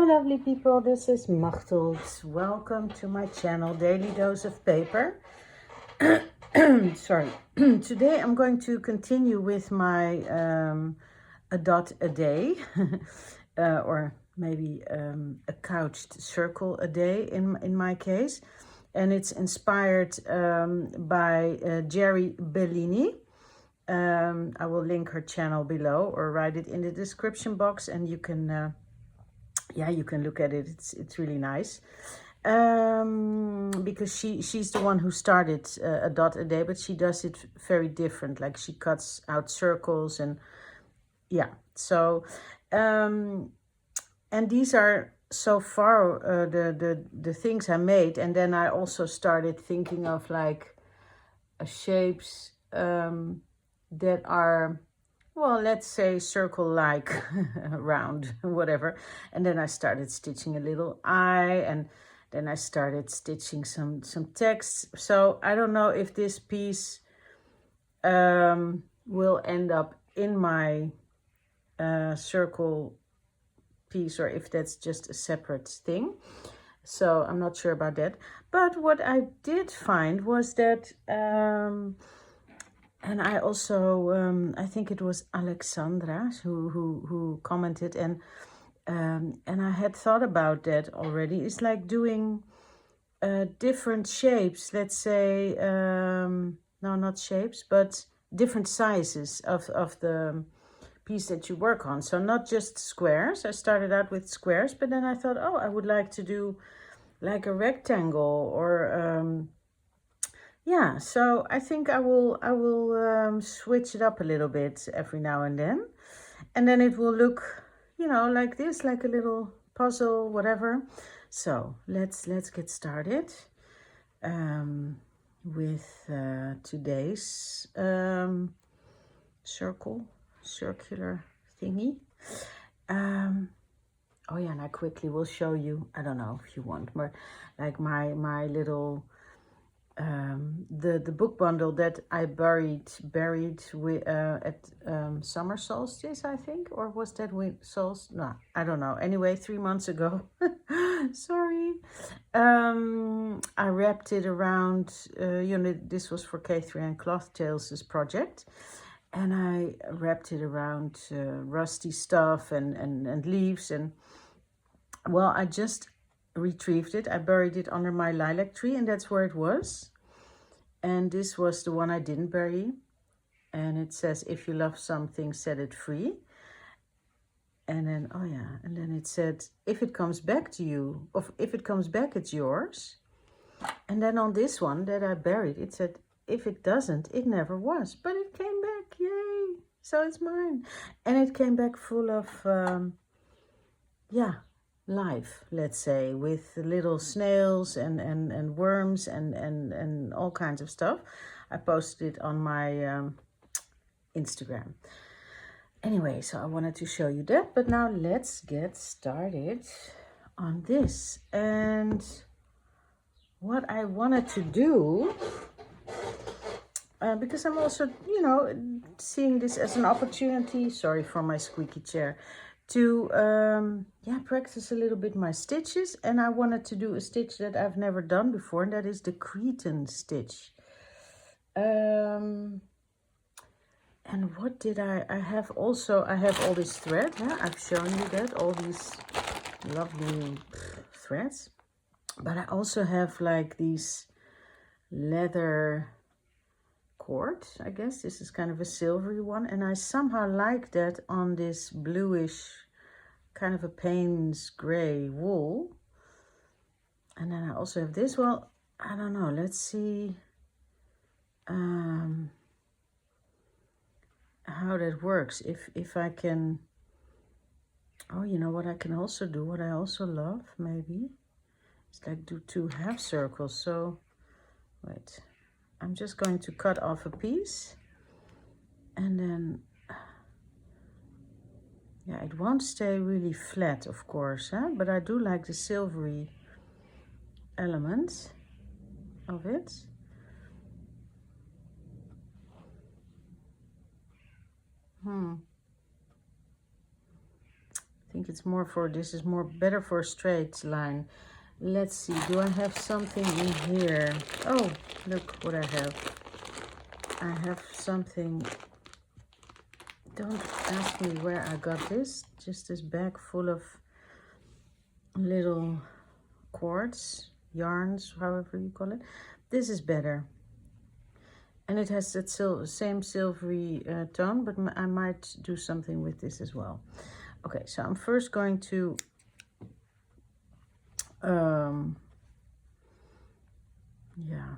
lovely people, this is Machteld. Welcome to my channel, Daily Dose of Paper. Sorry. Today I'm going to continue with my a dot a day, or maybe a couched circle a day in my case. And it's inspired by Jerry Bellini. I will link her channel below or write it in the description box, and you can you can look at it. It's really nice, because she's the one who started a dot a day, but she does it very different. Like, she cuts out circles, and yeah. So and these are so far the things I made, and then I also started thinking of like shapes that are, well, let's say circle-like, round, whatever. And then I started stitching a little eye, and then I started stitching some text. So I don't know if this piece will end up in my circle piece, or if that's just a separate thing. So I'm not sure about that. But what I did find was that and I also, I think it was Alexandra who commented, and I had thought about that already. It's like doing different shapes. Let's say, no, not shapes, but different sizes of the piece that you work on. So not just squares. I started out with squares, but then I thought, oh, I would like to do like a rectangle, or yeah, so I think I will switch it up a little bit every now and then it will look, like this, like a little puzzle, whatever. So let's get started with today's circular thingy. Oh yeah, and I quickly will show you. I don't know if you want more, like my little. The book bundle that I buried with at summer solstice, I think, or was that solstice? No, I don't know. Anyway, 3 months ago. Sorry. I wrapped it around. This was for K3 and Cloth Tales' project, and I wrapped it around rusty stuff and leaves, and well, I just retrieved it. I buried it under my lilac tree, and that's where it was. And this was the one I didn't bury, and it says, if you love something, set it free. And then, oh yeah, and then it said, if it comes back to you, or if it comes back, it's yours. And then on this one that I buried, it said, if it doesn't, it never was, but it came back, yay, so it's mine. And it came back full of life, let's say, with little snails and worms and all kinds of stuff. I posted it on my Instagram. Anyway, so I wanted to show you that, but now let's get started on this. And what I wanted to do, because I'm also, seeing this as an opportunity, sorry for my squeaky chair, to practice a little bit my stitches. And I wanted to do a stitch that I've never done before, and that is the Cretan stitch. And what did I have also, I have all this thread. I've shown you that, all these lovely threads, but I also have like these leather cord. I guess this is kind of a silvery one, and I somehow like that on this bluish, kind of a Payne's gray wool. And then I also have this. Well, I don't know, let's see how that works, if I can. Oh, you know what I can also do, what I also love, maybe, it's like do 2 half circles. So wait, I'm just going to cut off a piece, and then, yeah, it won't stay really flat, of course, but I do like the silvery element of it. I think it's more for, this is more better for a straight line. Let's see, do I have something in here? Oh, look what I have. I have something. Don't ask me where I got this. Just this bag full of little cords, yarns, however you call it. This is better. And it has that same silvery tone, but I might do something with this as well. Okay, so I'm first going to yeah,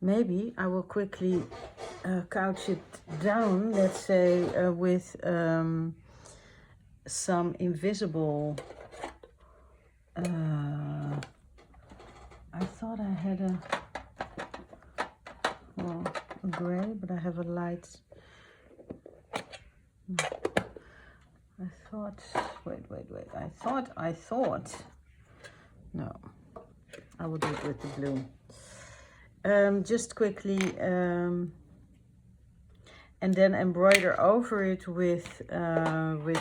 maybe I will quickly couch it down, let's say, with some invisible, I thought I had a, well, a gray, but I have a light. No. I thought, wait, I thought, no, I will do it with the blue. Just quickly, and then embroider over it with the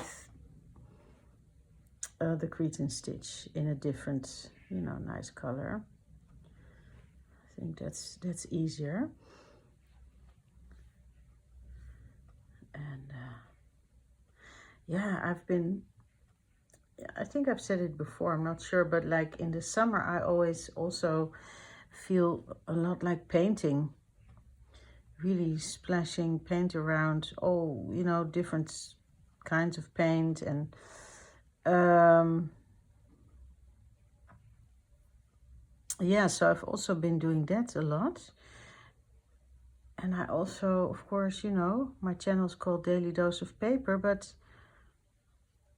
Cretan stitch in a different, you know, nice color. I think that's easier. And yeah, I think I've said it before, I'm not sure, but like in the summer I always also feel a lot like painting, really splashing paint around, all, you know, different kinds of paint. And yeah, so I've also been doing that a lot. And I also, of course, you know, my channel is called Daily Dose of Paper, but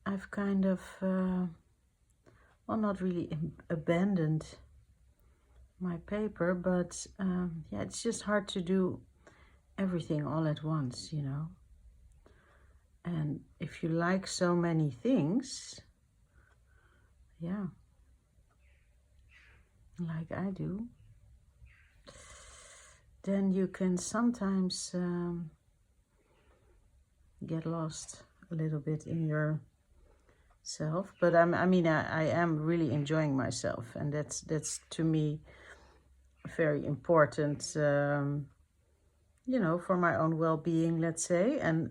I've kind of, well, not really abandoned my paper, but yeah, it's just hard to do everything all at once, you know. And if you like so many things, yeah, like I do, then you can sometimes get lost a little bit in yourself. But I mean, I am really enjoying myself, and that's to me very important, you know, for my own well-being, let's say, and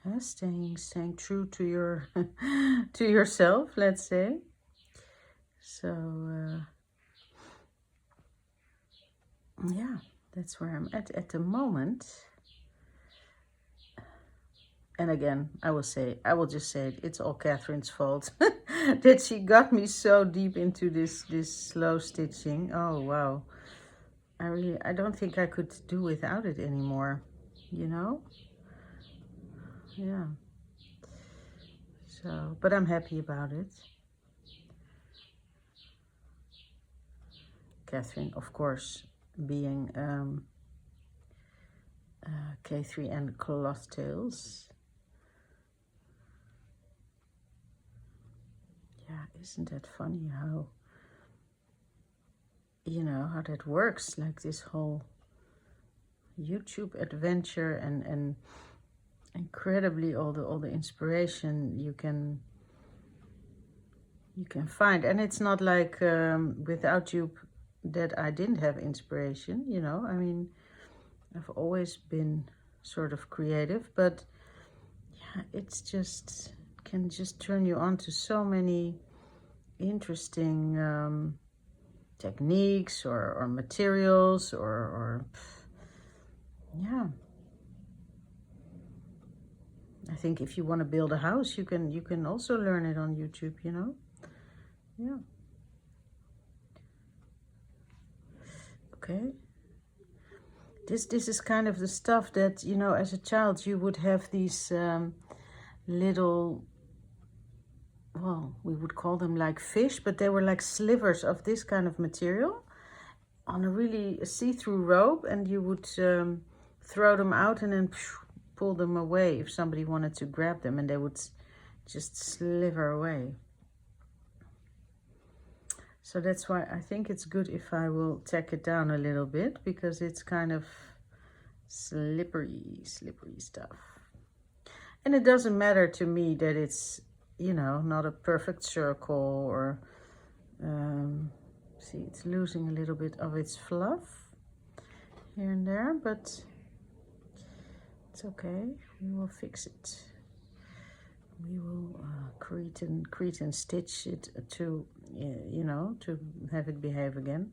yeah, staying true to your to yourself, let's say. So yeah, that's where I'm at the moment. And again, I will just say it, it's all Catherine's fault that she got me so deep into this slow stitching. Oh wow, I don't think I could do without it anymore, you know. Yeah, so, but I'm happy about it. Catherine, of course, being K3 and Cloth Tales. Yeah, isn't that funny how, you know, how that works, like this whole YouTube adventure, and incredibly all the inspiration you can find. And it's not like without you that I didn't have inspiration, you know. I mean, I've always been sort of creative, but yeah, it's just, can just turn you on to so many interesting techniques or materials or yeah. I think if you want to build a house, you can also learn it on YouTube, you know. Yeah. Okay. This is kind of the stuff that, you know, as a child you would have these little, well, we would call them like fish, but they were like slivers of this kind of material on a really see-through rope, and you would throw them out and then pull them away if somebody wanted to grab them, and they would just sliver away. So that's why I think it's good if I will tack it down a little bit, because it's kind of, slippery stuff. And it doesn't matter to me that it's, you know, not a perfect circle or, see, it's losing a little bit of its fluff here and there, but it's okay. We will fix it. We will Cretan stitch it to, you know, to have it behave again.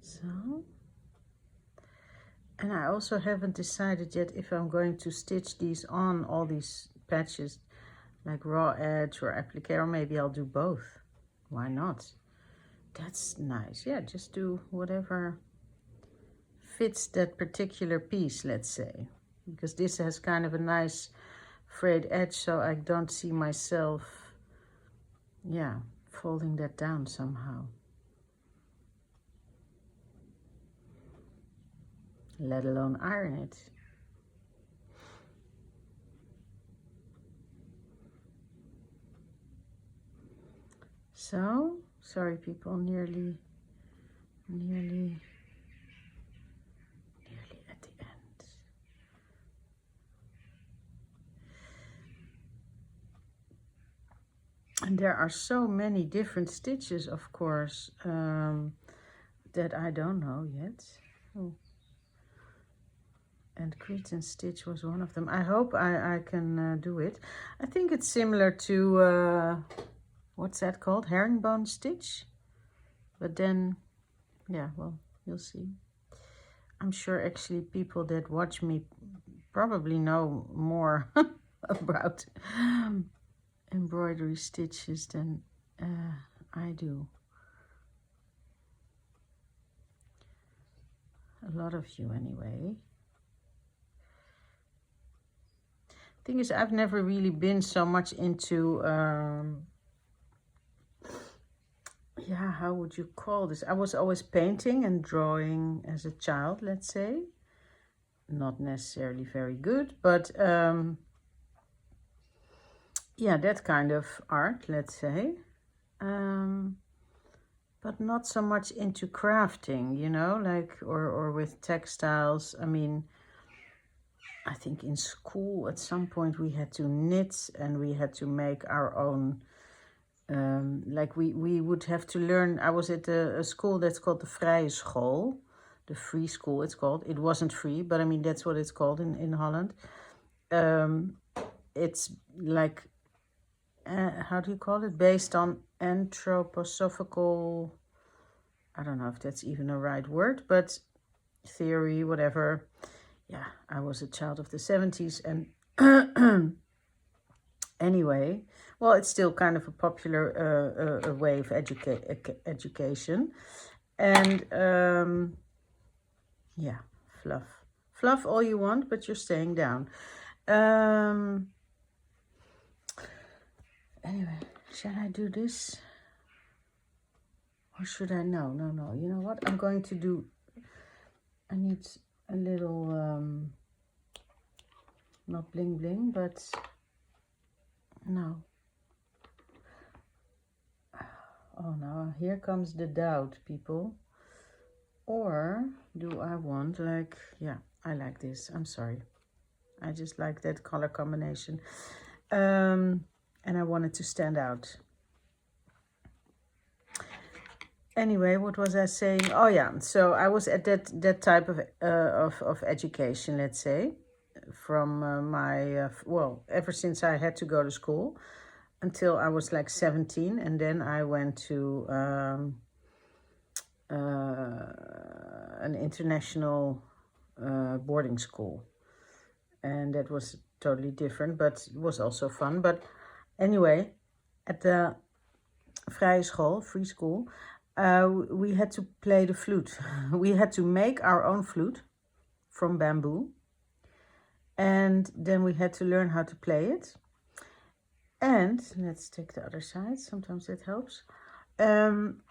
So, and I also haven't decided yet if I'm going to stitch these on, all these patches, like raw edge or applique, or maybe I'll do both. Why not? That's nice. Yeah, just do whatever fits that particular piece, let's say, because this has kind of a nice frayed edge, so I don't see myself, yeah, folding that down somehow, let alone iron it. So, sorry people, nearly at the end. And there are so many different stitches, of course, that I don't know yet. Oh. And Cretan stitch was one of them. I hope I can do it. I think it's similar to, what's that called? Herringbone stitch. But then, yeah, well, you'll see. I'm sure actually people that watch me probably know more about embroidery stitches than I do. A lot of you anyway. Thing is, I've never really been so much into yeah, how would you call this? I was always painting and drawing as a child, let's say. Not necessarily very good, but yeah, that kind of art, let's say. But not so much into crafting, you know, like, or with textiles. I mean, I think in school at some point we had to knit and we had to make our own, like we would have to learn. I was at a school that's called the Vrije School, the free school it's called. It wasn't free, but I mean, that's what it's called in Holland. It's like, how do you call it? Based on anthroposophical, I don't know if that's even a right word, but theory, whatever. Yeah, I was a child of the 70s, and anyway, well, it's still kind of a popular a way of education. And yeah, fluff all you want, but you're staying down. Anyway, shall I do this? Or should I? No. You know what? I'm going to do, I need a little, not bling bling, but no. Oh no, here comes the doubt, people. Or do I want, like, yeah, I like this. I'm sorry. I just like that color combination. And I want it to stand out. Anyway, what was I saying? Oh yeah, so I was at that type of education, let's say, from my well, ever since I had to go to school until I was like 17, and then I went to an international boarding school, and that was totally different, but it was also fun. But anyway, at the Vrije School, free school, we had to play the flute. We had to make our own flute from bamboo, and then we had to learn how to play it. And let's take the other side, sometimes that helps. And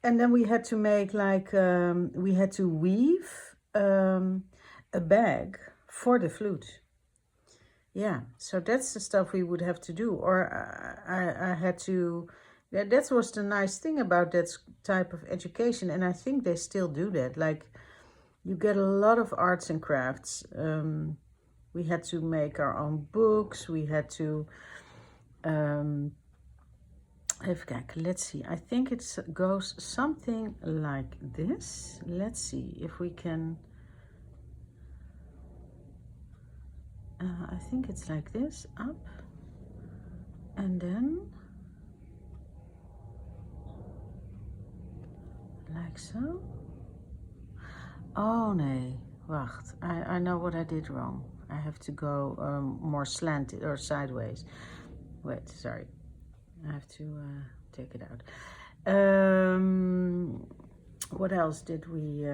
then we had to make, like, we had to weave a bag for the flute. Yeah, so that's the stuff we would have to do. Or I had to Yeah, that was the nice thing about that type of education, and I think they still do that. Like, you get a lot of arts and crafts. We had to make our own books. We had to, um, even kijken, let's see. I think it goes something like this. Let's see if we can. I think it's like this, up, and then like so. Oh nee, wacht. I know what I did wrong. I have to go more slanted or sideways. Wait, sorry. I have to take it out. What else did we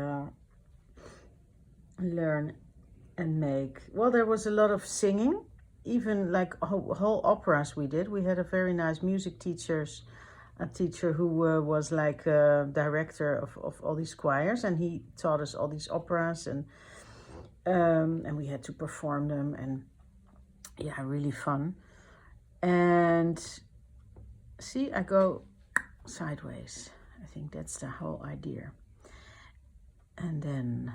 learn and make? Well, there was a lot of singing, even like whole operas we did. We had a very nice music a teacher who was like a director of all these choirs, and he taught us all these operas, and we had to perform them, and yeah, really fun. And see, I go sideways. I think that's the whole idea. And then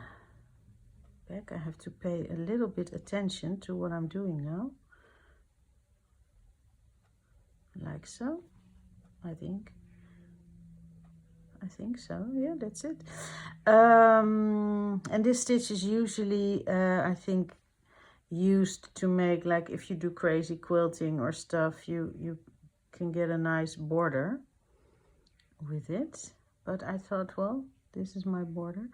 back, I have to pay a little bit attention to what I'm doing now. Like so, I think so. Yeah, that's it. And this stitch is usually, I think, used to make, like, if you do crazy quilting or stuff, you can get a nice border with it. But I thought, well, this is my border.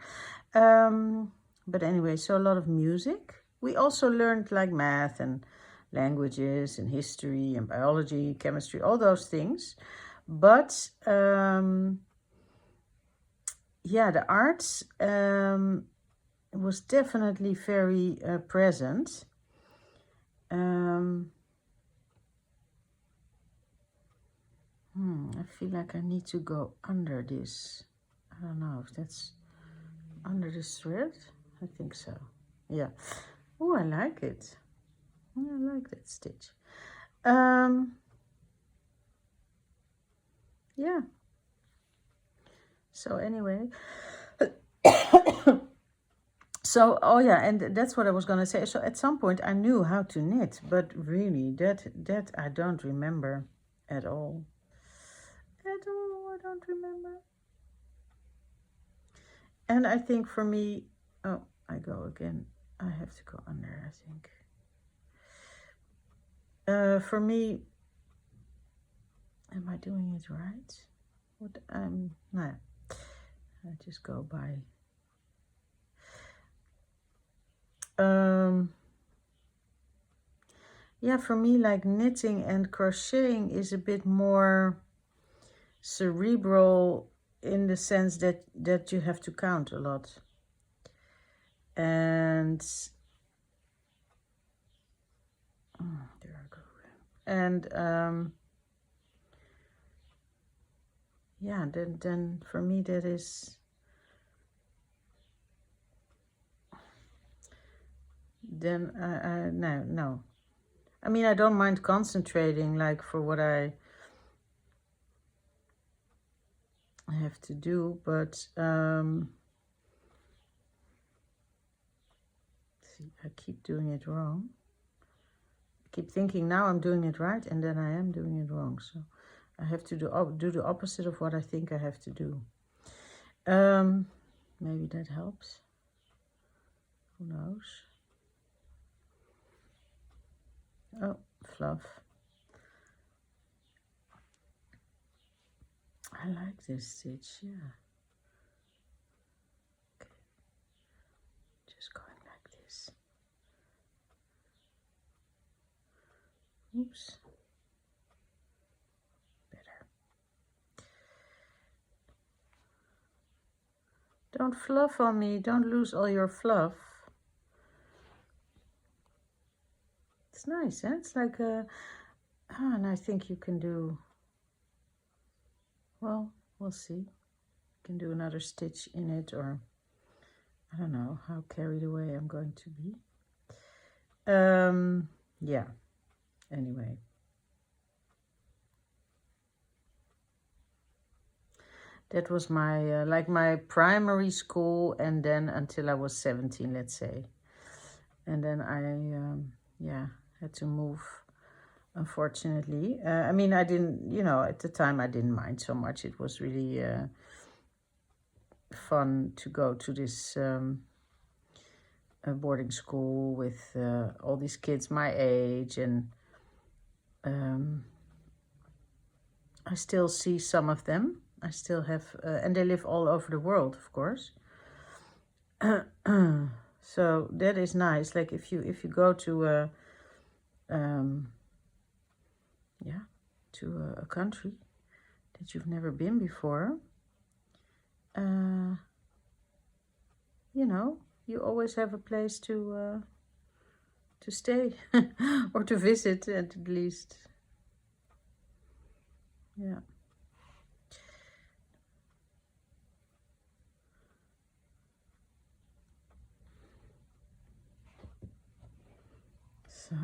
But anyway, so a lot of music. We also learned like math and languages and history and biology, chemistry, all those things. But yeah, the arts was definitely very present. I feel like I need to go under this. I don't know if that's under this thread. I think so. Yeah. Oh, I like it. I like that stitch. Yeah. So anyway. So, oh yeah, and that's what I was gonna say. So at some point I knew how to knit, but really that I don't remember at all. At all, I don't remember. And I think for me, oh, I go again. I have to go under, I think. For me, am I doing it right? What no, I just go by. Yeah, for me, like knitting and crocheting is a bit more cerebral in the sense that you have to count a lot. And there I go. And yeah, then for me that is then no. I mean, I don't mind concentrating like for what I have to do, but see, I keep doing it wrong. I keep thinking now I'm doing it right, and then I am doing it wrong. So I have to do the opposite of what I think I have to do. Maybe that helps. Who knows? Oh, fluff. I like this stitch, yeah. Okay. Just going like this. Oops. Better. Don't fluff on me. Don't lose all your fluff. It's nice, eh? It's like a... and I think you can do... Well, we'll see. You can do another stitch in it, or... I don't know how carried away I'm going to be. Yeah. Anyway. That was my, like my primary school, and then until I was 17, let's say. And then I, yeah, had to move, unfortunately. I mean, I didn't, you know, at the time I didn't mind so much. It was really fun to go to this boarding school with all these kids my age, and I still see some of them. I still have, and they live all over the world, of course. So that is nice. Like if you go to a yeah, to a country that you've never been before, you know, you always have a place to stay or to visit at least. Yeah. So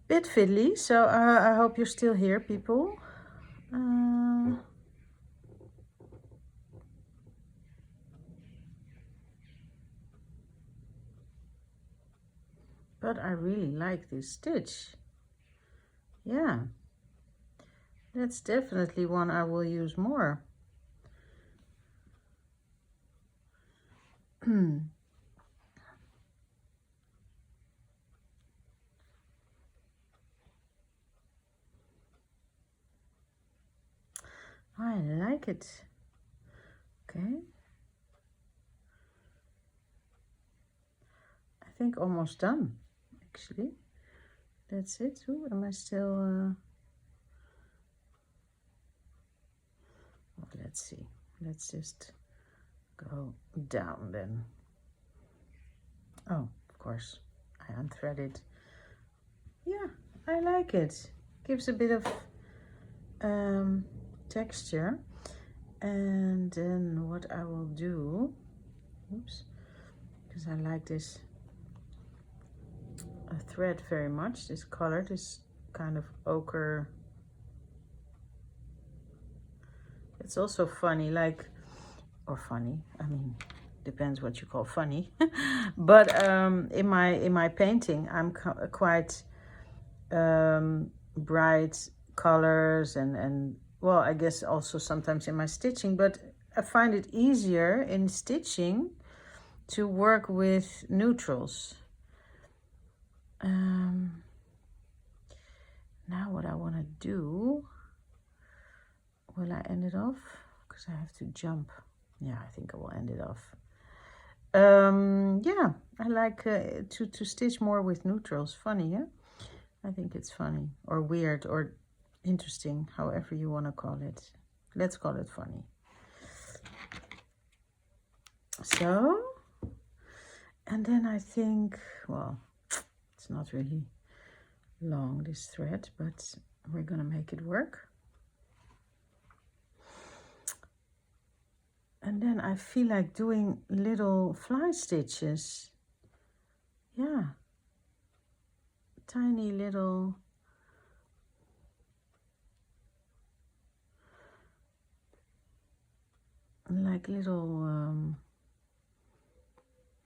bit fiddly, so I hope you're still here, people. But I really like this stitch. Yeah, that's definitely one I will use more. I like it. Okay. I think almost done, actually. That's it. Ooh, am I still... Well, let's see. Let's just go down then. Oh, of course. I unthreaded. Yeah, I like it. Gives a bit of texture. And then what I will do, oops, because I like this thread very much, this color, this kind of ochre. It's also funny, like, or funny, I mean, depends what you call funny. But in my painting, I'm quite bright colors, and well, I guess also sometimes in my stitching, but I find it easier in stitching to work with neutrals. Now what I want to do, will I end it off? Because I have to jump. Yeah, I think I will end it off. Yeah, I like to stitch more with neutrals. Funny, yeah? I think it's funny, or weird, or interesting, however you want to call it. Let's call it funny. So, and then I think, well, it's not really long, this thread, but we're gonna make it work. And then I feel like doing little fly stitches. Yeah, tiny little like little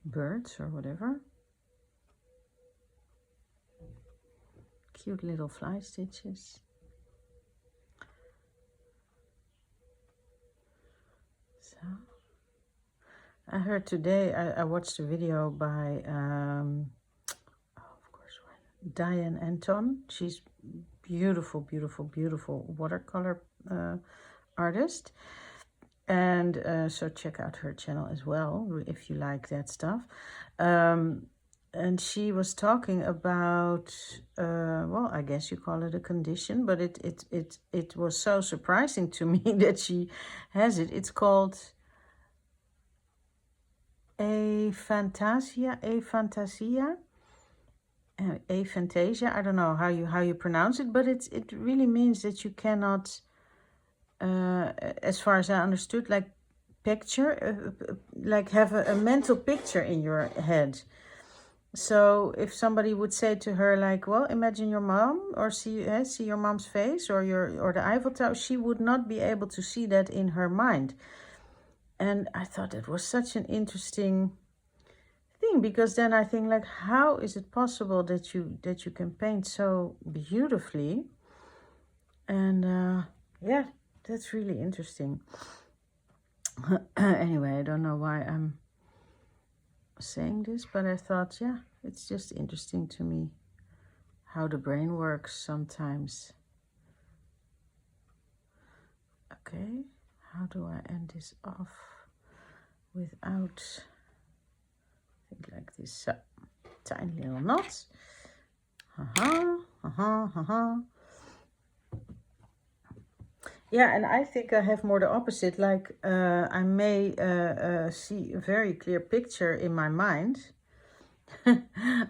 birds or whatever. Cute little fly stitches. So I heard today, I watched a video by of course, Diane Anton. She's beautiful, beautiful, beautiful watercolor artist. And so check out her channel as well if you like that stuff. And she was talking about, well, I guess you call it a condition, but it was so surprising to me that she has it. It's called aphantasia. I don't know how you pronounce it, but it really means that you cannot, as far as I understood, like picture, like have a mental picture in your head. So if somebody would say to her like, well, imagine your mom, or see your mom's face, or the Eiffel Tower, she would not be able to see that in her mind. And I thought that was such an interesting thing, because then I think like, how is it possible that you can paint so beautifully? And yeah, that's really interesting. Anyway, I don't know why I'm saying this, but I thought, yeah, it's just interesting to me how the brain works sometimes. Okay, how do I end this off without, I think like this, tiny little knots. Yeah, and I think I have more the opposite. Like I may see a very clear picture in my mind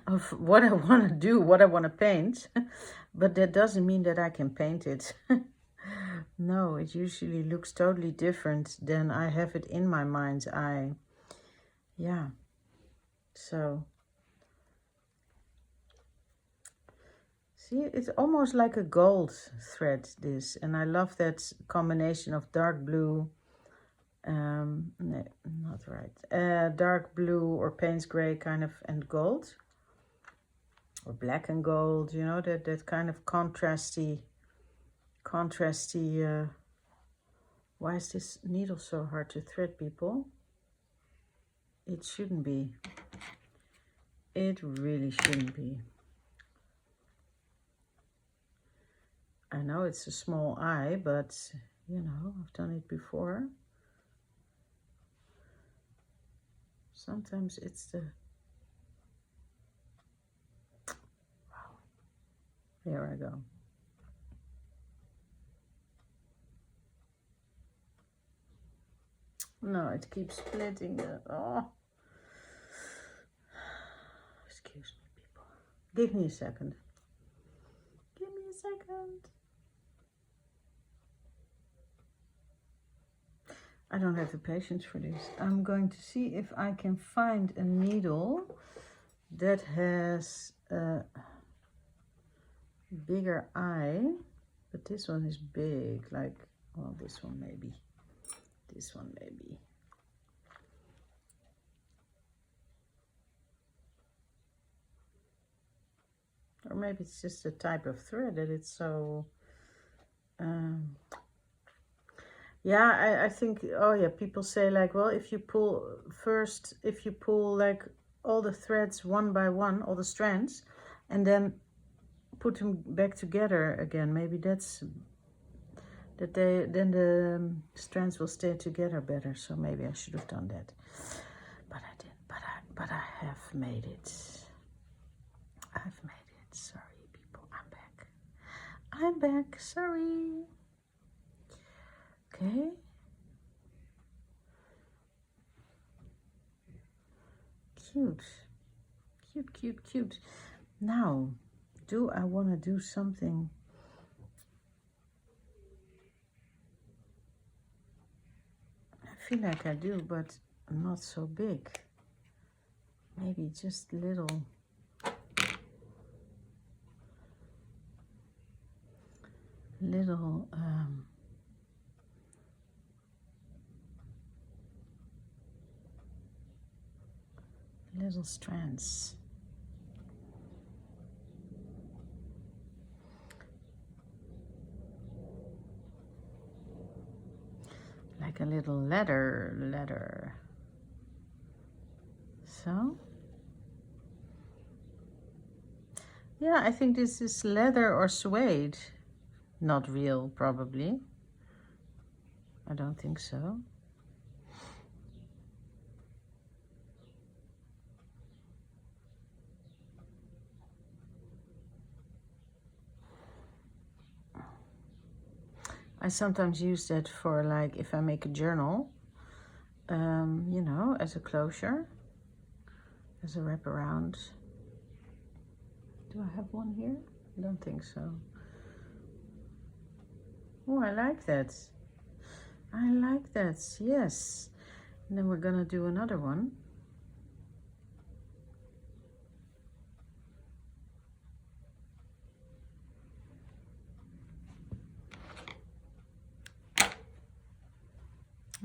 of what I want to do, what I want to paint, but that doesn't mean that I can paint it. No, it usually looks totally different than I have it in my mind's eye. Yeah, so see, it's almost like a gold thread, this, and I love that combination of dark blue, no, not right, dark blue or Payne's gray kind of, and gold, or black and gold, you know, that kind of contrasty, why is this needle so hard to thread, people? It shouldn't be. It really shouldn't be. I know it's a small eye, but, you know, I've done it before. Sometimes it's the... Wow. There I go. No, it keeps splitting the... Oh. Excuse me, people. Give me a second. Give me a second. I don't have the patience for this. I'm going to see if I can find a needle that has a bigger eye. But this one is big. Like, well, this one maybe. This one maybe. Or maybe it's just a type of thread that it's so... yeah, I think, oh yeah, people say like, well, if you pull like all the threads one by one, all the strands, and then put them back together again, maybe then the strands will stay together better. So maybe I should have done that, but I didn't. But I have made it. I've made it. Sorry, people. I'm back. Sorry. Okay. Cute. Cute, cute, cute. Now, do I want to do something? I feel like I do, but not so big. Maybe just little little strands. Like a little ladder. So, yeah, I think this is leather or suede. Not real, probably. I don't think so. I sometimes use that for, like, if I make a journal, you know, as a closure, as a wraparound. Do I have one here? I don't think so. Oh, I like that. I like that, yes. And then we're gonna do another one.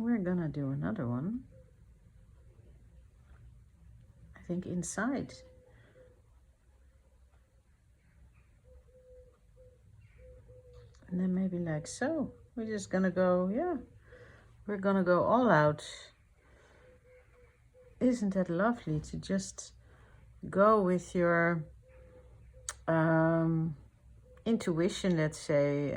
We're gonna do another one. I think inside. And then maybe like so. We're just gonna go, yeah. We're gonna go all out. Isn't that lovely to just go with your intuition, let's say,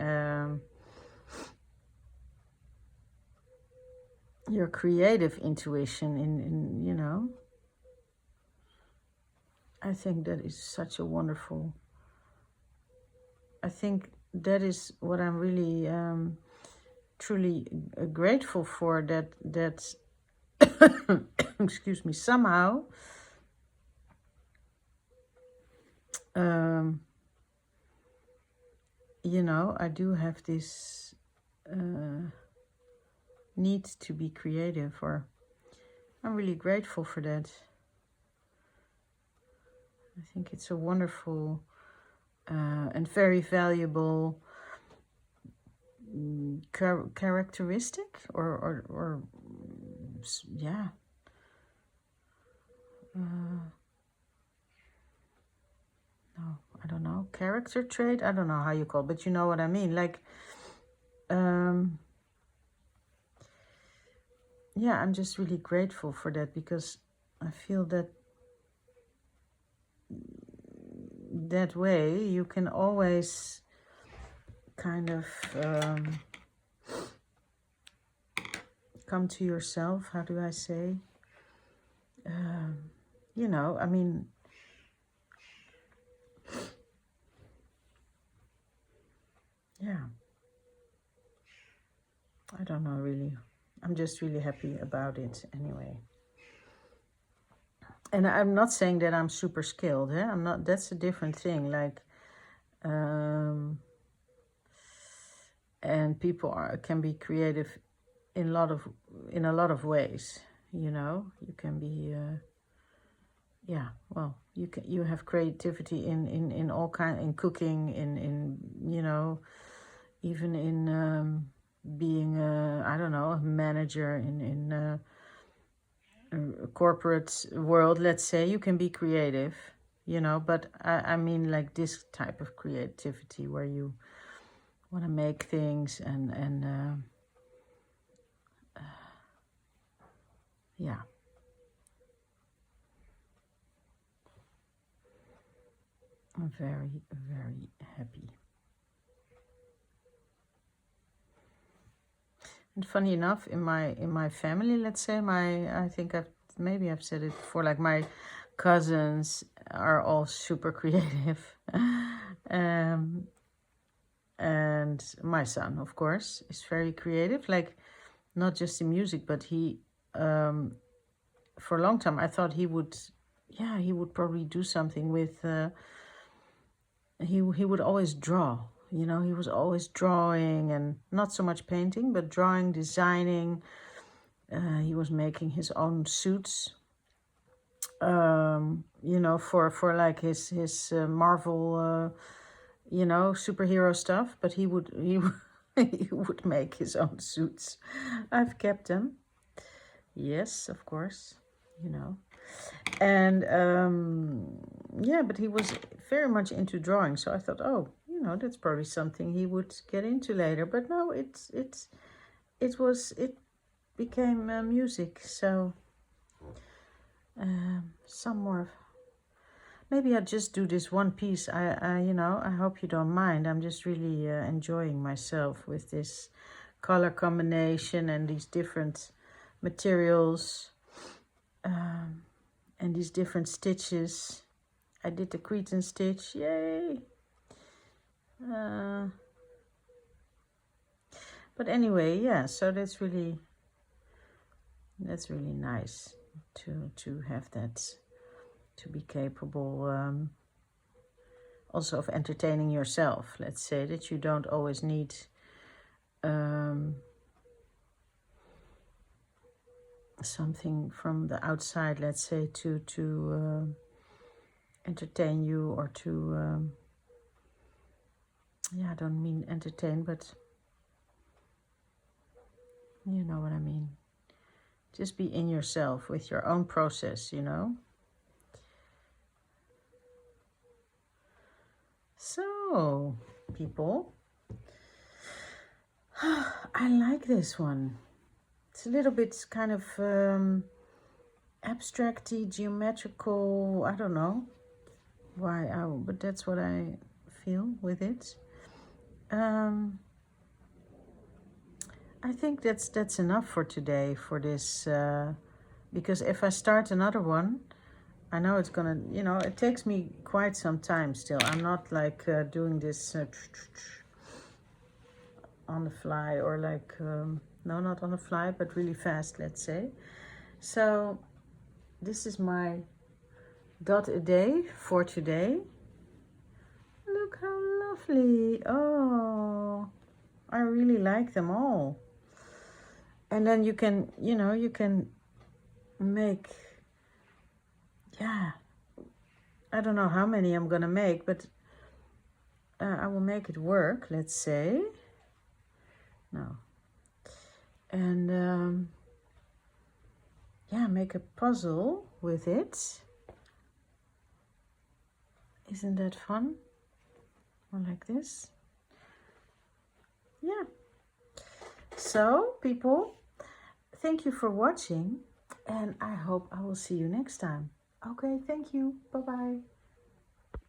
your creative intuition in you know. I think that is such a wonderful, I think that is what I'm really truly grateful for, that excuse me, somehow you know, I do have this need to be creative, or I'm really grateful for that. I think it's a wonderful and very valuable characteristic, or yeah. No, I don't know. Character trait? I don't know how you call it, but you know what I mean. Like, yeah, I'm just really grateful for that, because I feel that that way you can always kind of come to yourself. How do I say? You know, I mean, yeah, I don't know really. I'm just really happy about it anyway. And I'm not saying that I'm super skilled. I'm not. That's a different thing. Like, and people can be creative in a lot of ways. You know, you can be. Yeah, well, you have creativity in all kind, in cooking, in you know, even in being I don't know, a manager in a corporate world, let's say. You can be creative, you know, but I mean like this type of creativity where you want to make things and yeah. I'm very, very happy. And funny enough, in my family, let's say, I think I've said it before, like my cousins are all super creative. And my son, of course, is very creative, like not just in music, but he for a long time I thought he would probably do something with he would always draw. You know, he was always drawing, and not so much painting, but drawing, designing. He was making his own suits, you know, for like his Marvel, you know, superhero stuff. But he would he would make his own suits. I've kept them. Yes, of course, you know. And yeah, but he was very much into drawing, so I thought, oh, you know, that's probably something he would get into later. But no, it became music. So some more. Maybe I just do this one piece. You know, I hope you don't mind. I'm just really enjoying myself with this color combination and these different materials and these different stitches. I did the Cretan stitch, yay! But anyway, yeah. So that's really nice to have that, to be capable also of entertaining yourself. Let's say that you don't always need something from the outside, let's say, to entertain you, or to yeah, I don't mean entertain, but You know what I mean. Just be in yourself with your own process, you know. So, people, I like this one. It's a little bit kind of abstracty, geometrical. I don't know why, but that's what I feel with it. I think that's enough for today for this, because if I start another one, I know it's gonna, you know, it takes me quite some time still. I'm not like doing this on the fly, or like, no, not on the fly, but really fast, let's say. So this is my dot a day for today. Look how lovely. Oh, I really like them all. And then you can, you know, you can make, yeah, I don't know how many I'm gonna make, but I will make it work, let's say. No. And yeah, make a puzzle with it. Isn't that fun? Or like this. Yeah. So, people, thank you for watching, and I hope I will see you next time. Okay, thank you. Bye-bye.